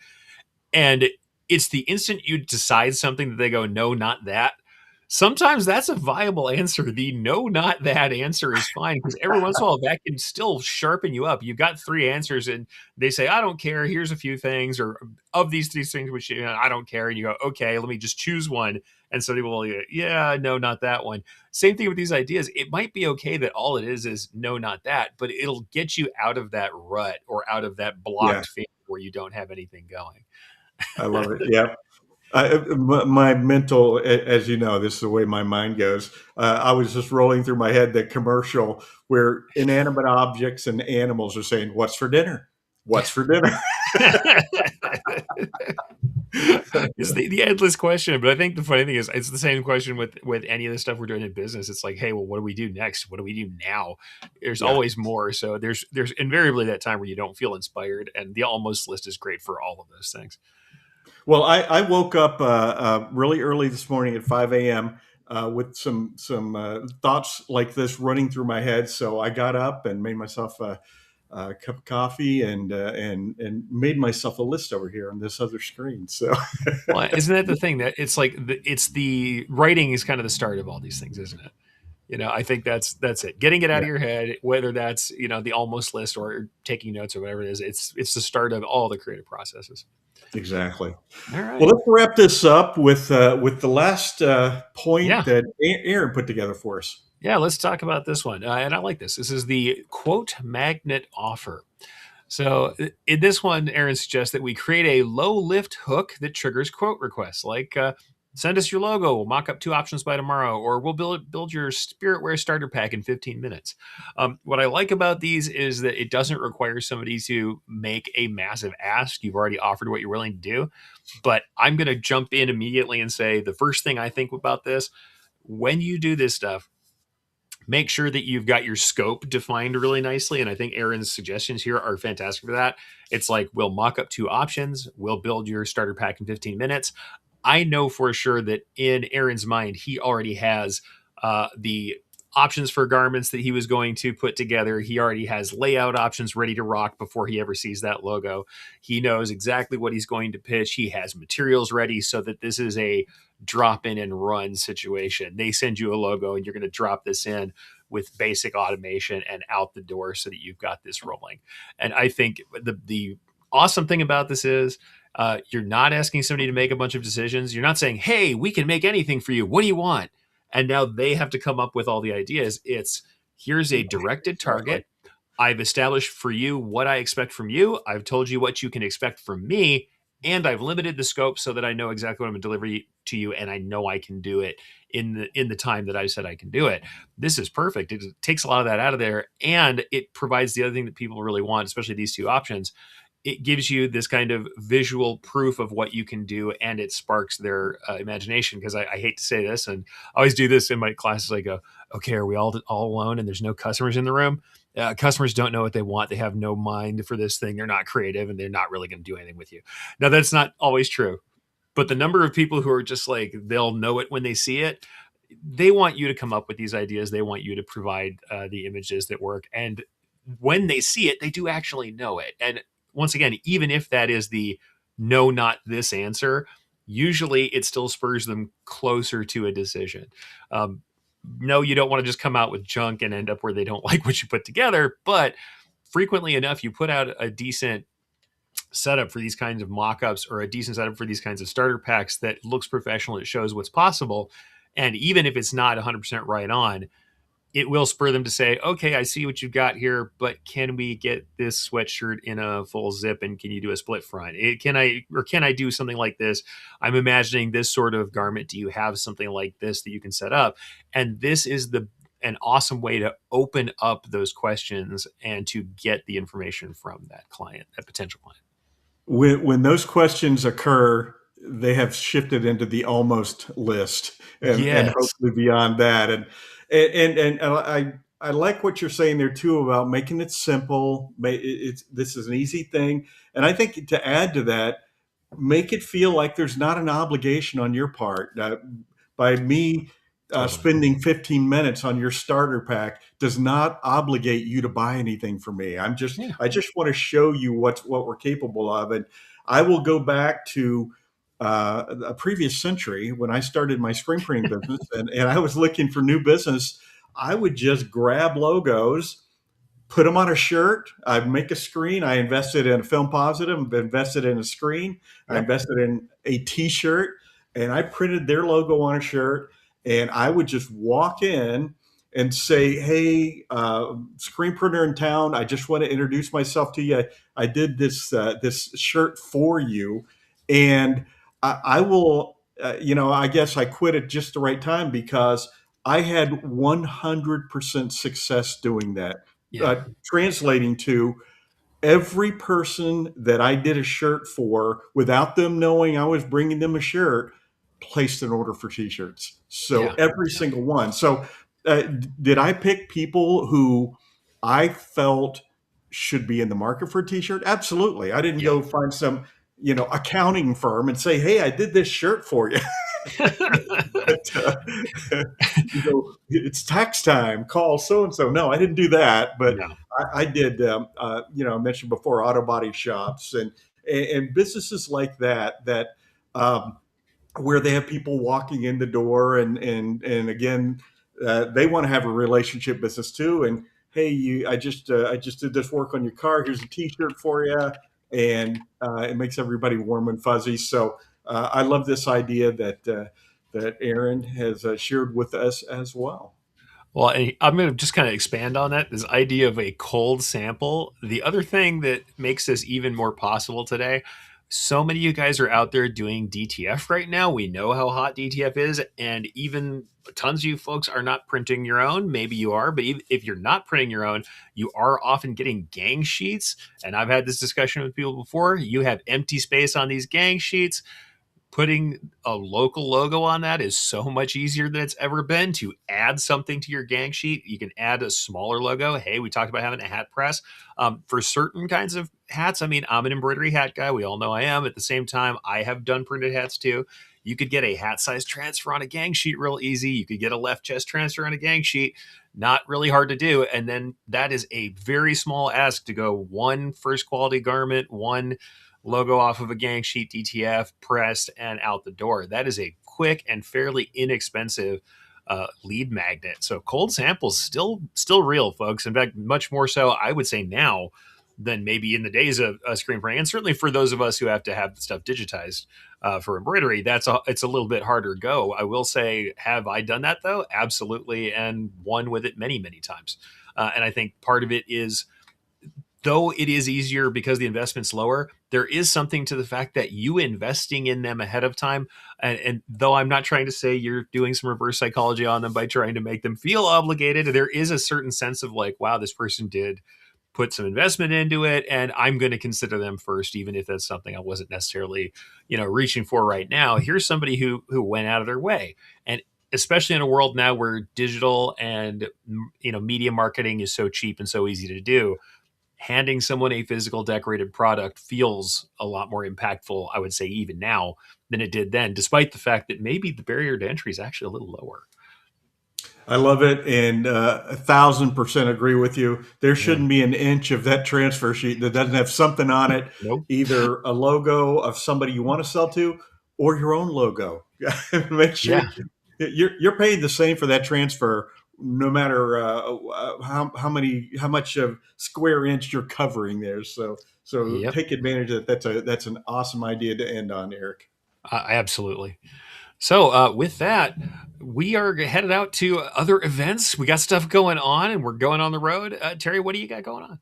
and it's the instant you decide something that they go, no, not that. Sometimes that's a viable answer. The no, not that answer is fine, because every once in a while that can still sharpen you up. You've got 3 answers and they say, I don't care. Here's a few things, or of these 3 things, which I don't care. And you go, okay, let me just choose one. And so they will, yeah, no, not that one. Same thing with these ideas. It might be okay that all it is no, not that, but it'll get you out of that rut or out of that blocked phase where you don't have anything going. I love it. Yeah. My mental, as you know, this is the way my mind goes. I was just rolling through my head that commercial where inanimate objects and animals are saying, "What's for dinner? What's for dinner?" It's the endless question. But I think the funny thing is, it's the same question with any of the stuff we're doing in business. It's like, hey, well, what do we do next? What do we do now? There's always more. So there's invariably that time where you don't feel inspired, and the almost list is great for all of those things. Well, I woke up really early this morning at 5 a.m. With some thoughts like this running through my head. So I got up and made myself a cup of coffee and made myself a list over here on this other screen. So, well, isn't that the thing, that it's like it's the writing is kind of the start of all these things, isn't it? I think that's it. Getting it out of your head, whether that's the almost list or taking notes or whatever it is, it's the start of all the creative processes. Exactly. All right. Well, let's wrap this up with the last point that Aaron put together for us. Yeah, let's talk about this one. And I like this. This is the quote magnet offer. So in this one, Aaron suggests that we create a low lift hook that triggers quote requests, like send us your logo, we'll mock up 2 options by tomorrow, or we'll build your Spiritware starter pack in 15 minutes. What I like about these is that it doesn't require somebody to make a massive ask. You've already offered what you're willing to do. But I'm going to jump in immediately and say the first thing I think about this, when you do this stuff, make sure that you've got your scope defined really nicely. And I think Aaron's suggestions here are fantastic for that. It's like, we'll mock up 2 options. We'll build your starter pack in 15 minutes. I know for sure that in Aaron's mind, he already has the options for garments that he was going to put together. He already has layout options ready to rock before he ever sees that logo. He knows exactly what he's going to pitch. He has materials ready so that this is a drop in and run situation. They send you a logo and you're going to drop this in with basic automation and out the door so that you've got this rolling. And I think the awesome thing about this is you're not asking somebody to make a bunch of decisions. You're not saying, hey, we can make anything for you. What do you want? And now they have to come up with all the ideas. It's, here's a directed target. I've established for you what I expect from you. I've told you what you can expect from me. And I've limited the scope so that I know exactly what I'm going to deliver to you. And I know I can do it in the time that I said I can do it. This is perfect. It takes a lot of that out of there. And it provides the other thing that people really want, especially these 2 options. It gives you this kind of visual proof of what you can do, and it sparks their imagination. Because I hate to say this, and I always do this in my classes. I go, okay, are we all alone and there's no customers in the room? Customers don't know what they want. They have no mind for this thing. They're not creative, and they're not really going to do anything with you. Now, that's not always true. But the number of people who are just like, they'll know it when they see it, they want you to come up with these ideas. They want you to provide the images that work. And when they see it, they do actually know it. And once again, even if that is the no, not this answer, usually it still spurs them closer to a decision. No, you don't want to just come out with junk and end up where they don't like what you put together, but frequently enough, you put out a decent setup for these kinds of mock-ups or a decent setup for these kinds of starter packs that looks professional, it shows what's possible. And even if it's not 100% right on, it will spur them to say, okay, I see what you've got here, but can we get this sweatshirt in a full zip, and can you do a split front? Can I do something like this? I'm imagining this sort of garment. Do you have something like this that you can set up? And this is an awesome way to open up those questions and to get the information from that client, that potential client. When those questions occur, they have shifted into the almost list, and Yes. hopefully beyond that. And I like what you're saying there too about making it simple. This is an easy thing, and I think to add to that, make it feel like there's not an obligation on your part. By me Totally. spending 15 minutes on your starter pack does not obligate you to buy anything from me. I just want to show you what we're capable of. And I will go back to a previous century when I started my screen printing business and I was looking for new business. I would just grab logos, put them on a shirt. I'd make a screen. I invested in a film positive, invested in a screen. I invested in a t-shirt, and I printed their logo on a shirt. And I would just walk in and say, hey, screen printer in town, I just want to introduce myself to you. I did this shirt for you. And I will, I guess I quit at just the right time because I had 100% success doing that. Translating to every person that I did a shirt for, without them knowing I was bringing them a shirt, placed an order for t-shirts. So every single one. So did I pick people who I felt should be in the market for a t-shirt? Absolutely. I didn't go find some, accounting firm and say, hey, I did this shirt for you. But, it's tax time, call so-and-so. No, I didn't do that, but I did, I mentioned before, auto body shops and businesses like that, where they have people walking in the door and again, they want to have a relationship business too. And hey, I just did this work on your car. Here's a t-shirt for you. And it makes everybody warm and fuzzy. So I love this idea that Aaron has shared with us as well. Well, I'm going to just kind of expand on that, this idea of a cold sample. The other thing that makes this even more possible today, so many of you guys are out there doing DTF right now. We know how hot DTF is, and even tons of you folks are not printing your own. Maybe you are, but if you're not printing your own, you are often getting gang sheets. And I've had this discussion with people before. You have empty space on these gang sheets. Putting a local logo on that is so much easier than it's ever been. To add something to your gang sheet, you can add a smaller logo. Hey, we talked about having a hat press. For certain kinds of hats, I mean, I'm an embroidery hat guy. We all know I am. At the same time, I have done printed hats too. You could get a hat size transfer on a gang sheet real easy. You could get a left chest transfer on a gang sheet. Not really hard to do. And then that is a very small ask to go one first quality garment, one logo off of a gang sheet, DTF, pressed, and out the door. That is a quick and fairly inexpensive lead magnet. So cold samples still real, folks. In fact, much more so, I would say now than maybe in the days of screen printing. And certainly for those of us who have to have stuff digitized for embroidery, it's a little bit harder go. I will say, have I done that though? Absolutely, and won with it many, many times. And I think part of it is, though it is easier because the investment's lower, there is something to the fact that you investing in them ahead of time. And though I'm not trying to say you're doing some reverse psychology on them by trying to make them feel obligated, there is a certain sense of like, wow, this person did put some investment into it, and I'm going to consider them first, even if that's something I wasn't necessarily, reaching for right now. Here's somebody who went out of their way. And especially in a world now where digital and, media marketing is so cheap and so easy to do, handing someone a physical decorated product feels a lot more impactful, I would say, even now than it did then, despite the fact that maybe the barrier to entry is actually a little lower. I love it, and 1,000% agree with you. There shouldn't be an inch of that transfer sheet that doesn't have something on it, Nope. either a logo of somebody you want to sell to, or your own logo. Make sure Yeah. you're paid the same for that transfer, no matter how much of square inch you're covering there. So Yep. take advantage of that. That's an awesome idea to end on, Eric. Absolutely. So with that, we are headed out to other events. We got stuff going on, and we're going on the road. Terry, what do you got going on?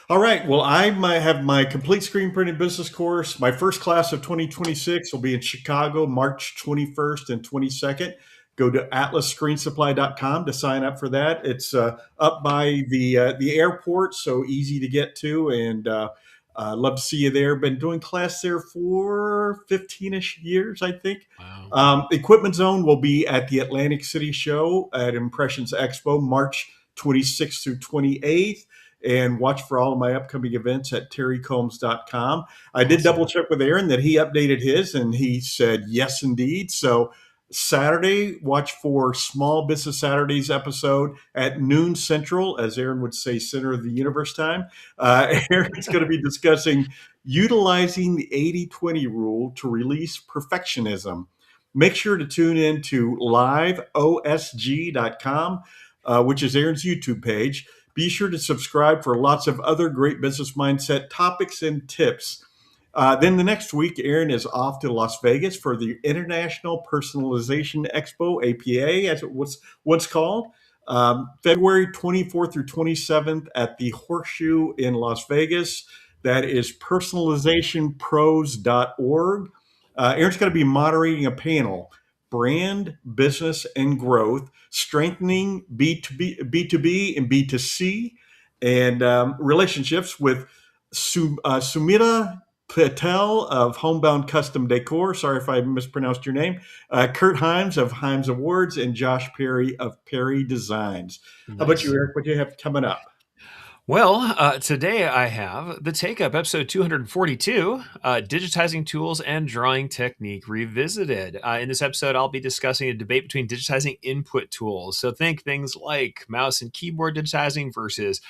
All right. Well, I might have my complete screen printed business course. My first class of 2026 will be in Chicago, March 21st and 22nd. Go to atlasscreensupply.com to sign up for that. It's up by the airport, so easy to get to, and love to see you there. Been doing class there for 15-ish years, I think. Wow. Equipment Zone will be at the Atlantic City Show at Impressions Expo, March 26th through 28th. And watch for all of my upcoming events at terrycombs.com. I did double check with Aaron that he updated his, and he said yes, indeed. So Saturday, watch for Small Business Saturdays episode at noon Central, as Aaron would say, center of the universe time. Aaron's going to be discussing utilizing the 80-20 rule to release perfectionism. Make sure to tune in to liveosg.com, which is Aaron's YouTube page. Be sure to subscribe for lots of other great business mindset topics and tips. Then the next week, Aaron is off to Las Vegas for the International Personalization Expo, APA, as it was once called, February 24th through 27th at the Horseshoe in Las Vegas. That is personalizationpros.org. Aaron's going to be moderating a panel, Brand, Business, and Growth, Strengthening B2B and B2C, and relationships with Sumita Patel of Homebound Custom Decor. Sorry if I mispronounced your name. Kurt Himes of Himes Awards, and Josh Perry of Perry Designs. Nice. How about you, Eric? What do you have coming up? Well, today I have the Take Up, episode 242, Digitizing Tools and Drawing Technique Revisited. In this episode, I'll be discussing a debate between digitizing input tools. So think things like mouse and keyboard digitizing versus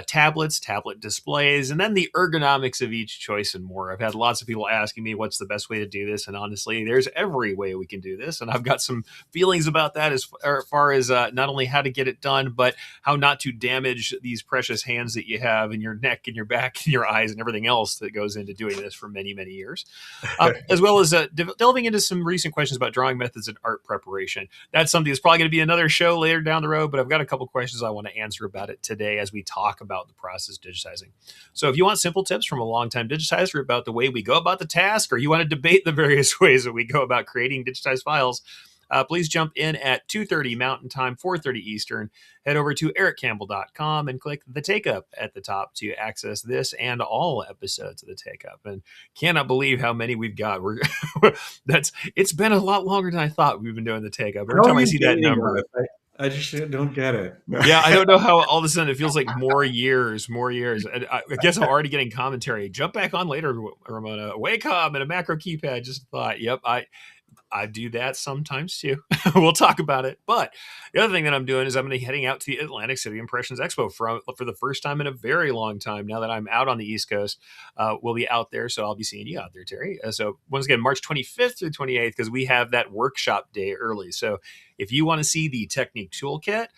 tablets, tablet displays, and then the ergonomics of each choice and more. I've had lots of people asking me what's the best way to do this, and honestly, there's every way we can do this, and I've got some feelings about that as far as not only how to get it done, but how not to damage these precious hands that you have in your neck and your back and your eyes and everything else that goes into doing this for many, many years, as well as delving into some recent questions about drawing methods and art preparation. That's something that's probably going to be another show later down the road, but I've got a couple questions I want to answer about it today as we talk about the process of digitizing. So if you want simple tips from a longtime digitizer about the way we go about the task, or you want to debate the various ways that we go about creating digitized files, please jump in at 2:30 Mountain Time, 4:30 Eastern. Head over to ericcampbell.com and click the Take Up at the top to access this and all episodes of the Take Up. And cannot believe how many we've got. It's been a lot longer than I thought we've been doing the Take Up. Every time I see that number, I just don't get it. yeah, I don't know how all of a sudden it feels like more years. And I guess I'm already getting commentary. Jump back on later, Ramona. Wacom and a macro keypad. Just thought, yep, I do that sometimes too. We'll talk about it. But the other thing that I'm doing is I'm going to be heading out to the Atlantic City Impressions Expo for the first time in a very long time. Now that I'm out on the East Coast, we'll be out there. So I'll be seeing you out there, Terry. So once again, March 25th through 28th, because we have that workshop day early. So if you want to see the Technique Toolkit,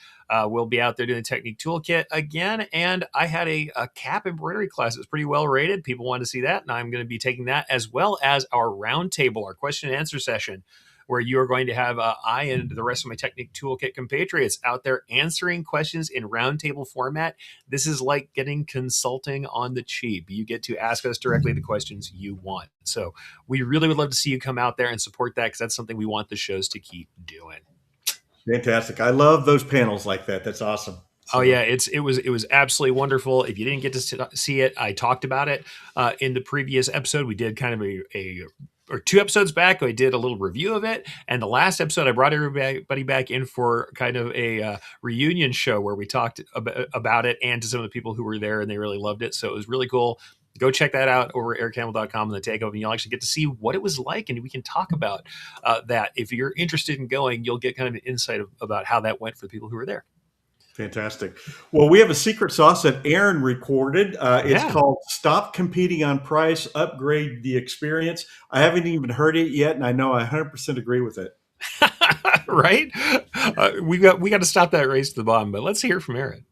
we'll be out there doing the Technique Toolkit again. And I had a cap embroidery class that was pretty well rated. People wanted to see that. And I'm going to be taking that, as well as our roundtable, our question and answer session, where you are going to have I and the rest of my Technique Toolkit compatriots out there answering questions in roundtable format. This is like getting consulting on the cheap. You get to ask us directly the questions you want. So we really would love to see you come out there and support that, because that's something we want the shows to keep doing. Fantastic. I love those panels like that. That's awesome. Oh yeah, it was absolutely wonderful. If you didn't get to see it, I talked about it in the previous episode. We did kind of or 2 episodes back, I did a little review of it. And the last episode, I brought everybody back in for kind of a reunion show where we talked about it and to some of the people who were there, and they really loved it. So it was really cool. Go check that out over at erichcampbell.com in the takeover, and you'll actually get to see what it was like, and we can talk about that. If you're interested in going, you'll get kind of an insight about how that went for the people who were there. Fantastic. Well, we have a secret sauce that Aaron recorded. It's called Stop Competing on Price, Upgrade the Experience. I haven't even heard it yet, and I know I 100% agree with it. Right? We got to stop that race to the bottom, but let's hear from Aaron.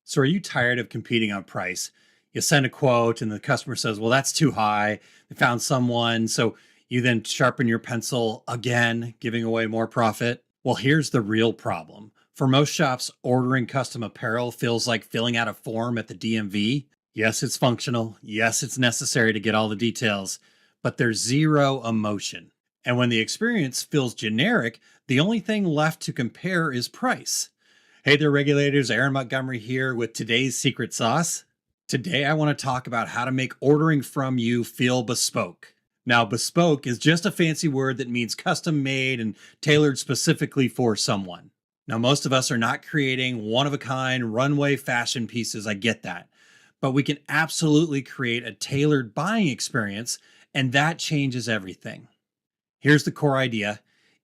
So are you tired of competing on price? You send a quote and the customer says, well, that's too high. They found someone. So you then sharpen your pencil again, giving away more profit. Well, here's the real problem. For most shops, ordering custom apparel feels like filling out a form at the DMV. Yes, it's functional. Yes, it's necessary to get all the details, but there's zero emotion. And when the experience feels generic, the only thing left to compare is price. Hey there, regulators. Aaron Montgomery here with today's secret sauce. Today, I want to talk about how to make ordering from you feel bespoke. Now, bespoke is just a fancy word that means custom made and tailored specifically for someone. Now, most of us are not creating one-of-a-kind runway fashion pieces. I get that. But we can absolutely create a tailored buying experience, and that changes everything. Here's the core idea.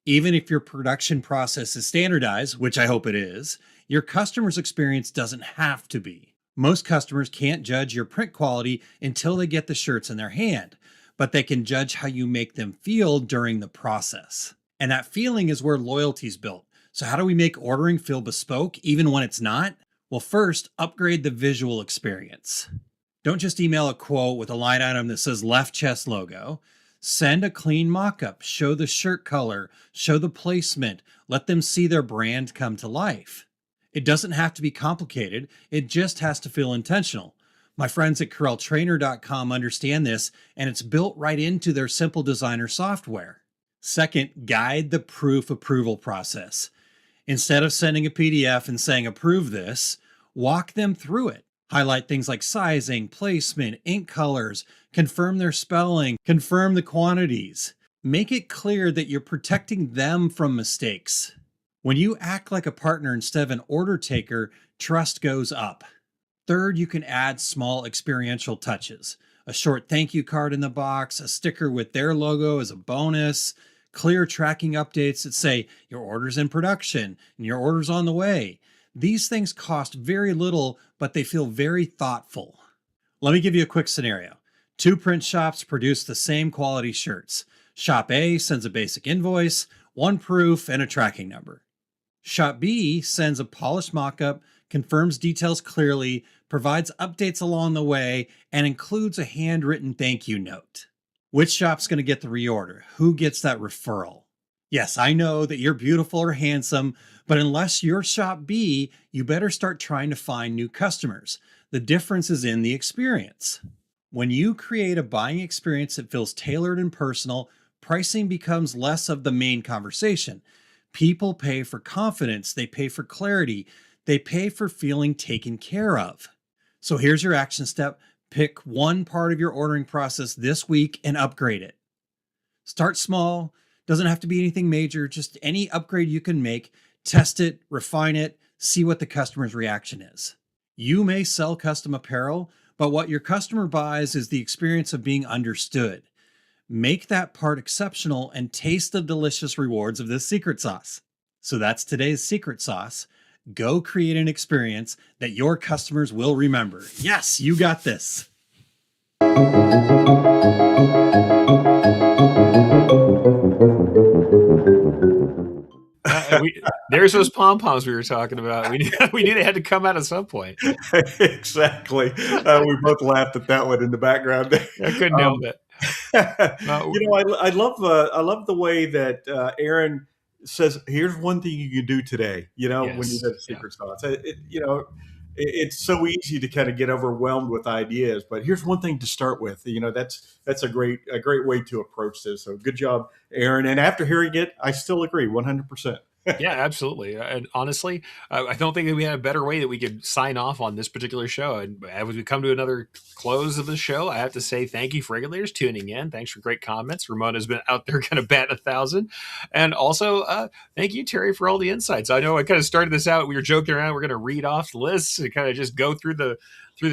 Even if your production process is standardized, which I hope it is, your customer's experience doesn't have to be. Most customers can't judge your print quality until they get the shirts in their hand, but they can judge how you make them feel during the process. And that feeling is where loyalty is built. So how do we make ordering feel bespoke even when it's not? Well, first, upgrade the visual experience. Don't just email a quote with a line item that says left chest logo. Send a clean mock-up, show the shirt color, show the placement, let them see their brand come to life. It doesn't have to be complicated, it just has to feel intentional. My friends at CorelTrainer.com understand this, and it's built right into their simple designer software. Second, guide the proof approval process. Instead of sending a PDF and saying approve this, walk them through it. Highlight things like sizing, placement, ink colors, confirm their spelling, confirm the quantities. Make it clear that you're protecting them from mistakes. When you act like a partner instead of an order taker, trust goes up. Third, you can add small experiential touches. A short thank you card in the box, a sticker with their logo as a bonus, clear tracking updates that say your order's in production and your order's on the way. These things cost very little, but they feel very thoughtful. Let me give you a quick scenario. Two print shops produce the same quality shirts. Shop A sends a basic invoice, one proof, and a tracking number. Shop B sends a polished mock-up, confirms details clearly, provides updates along the way, and includes a handwritten thank you note. Which shop's going to get the reorder? Who gets that referral? Yes, I know that you're beautiful or handsome, but unless you're shop B, you better start trying to find new customers. The difference is in the experience. When you create a buying experience that feels tailored and personal, pricing becomes less of the main conversation. People pay for confidence, they pay for clarity, they pay for feeling taken care of. So here's your action step. Pick one part of your ordering process this week and upgrade it. Start small. Doesn't have to be anything major, just any upgrade you can make. Test it, refine it, see what the customer's reaction is. You may sell custom apparel, but what your customer buys is the experience of being understood. Make that part exceptional and taste the delicious rewards of this secret sauce. So that's today's secret sauce. Go create an experience that your customers will remember. Yes, you got this. There's those pom-poms we were talking about. We knew they had to come out at some point. Exactly. We both laughed at that one in the background. I couldn't help it. I love the way that Aaron says, here's one thing you can do today, Yes. when you do secret sauce. It's so easy to kind of get overwhelmed with ideas, but here's one thing to start with. That's a great way to approach this. So good job, Aaron. And after hearing it, I still agree 100%. Yeah, absolutely. And honestly, I don't think that we had a better way that we could sign off on this particular show. And as we come to another close of the show, I have to say thank you for regulators tuning in. Thanks for great comments. Ramona's been out there kind of batting 1,000. And also, thank you, Terry, for all the insights. I know I kind of started this out. We were joking around. We're going to read off lists and kind of just go through the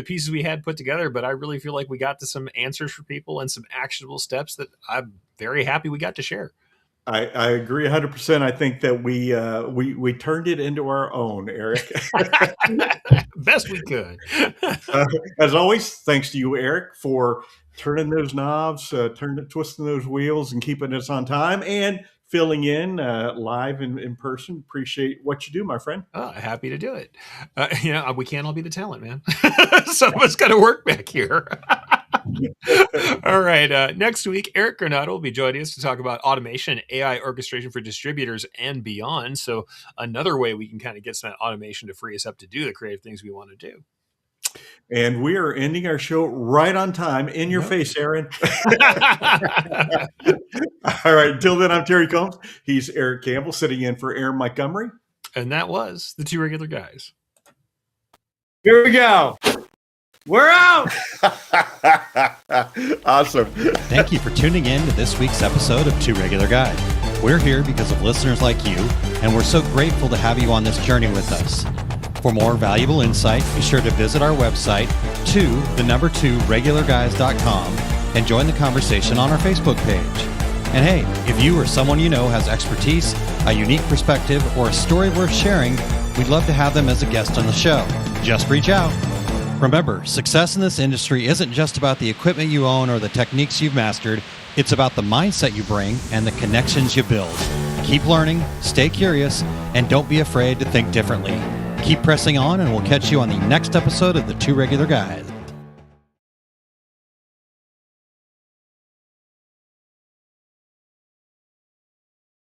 pieces we had put together. But I really feel like we got to some answers for people and some actionable steps that I'm very happy we got to share. I agree 100%. I think that we turned it into our own, Erich. Best we could. As always, thanks to you, Erich, for turning those knobs, twisting those wheels, and keeping us on time, and filling in live in person. Appreciate what you do, my friend. Happy to do it. We can't all be the talent, man. Some of us got to work back here. All right. Next week, Erich Granado will be joining us to talk about automation, AI orchestration for distributors and beyond. So another way we can kind of get some automation to free us up to do the creative things we want to do. And we are ending our show right on time. In your face, Aaron. All right. Until then, I'm Terry Combs. He's Erich Campbell, sitting in for Aaron Montgomery. And that was the Two Regular Guys. Here we go. We're out. Awesome. Thank you for tuning in to this week's episode of Two Regular Guys. We're here because of listeners like you, and we're so grateful to have you on this journey with us. For more valuable insight, be sure to visit our website, 2regularguys.com, and join the conversation on our Facebook page. And hey, if you or someone you know has expertise, a unique perspective, or a story worth sharing, we'd love to have them as a guest on the show. Just reach out. Remember, success in this industry isn't just about the equipment you own or the techniques you've mastered. It's about the mindset you bring and the connections you build. Keep learning, stay curious, and don't be afraid to think differently. Keep pressing on, and we'll catch you on the next episode of the Two Regular Guys.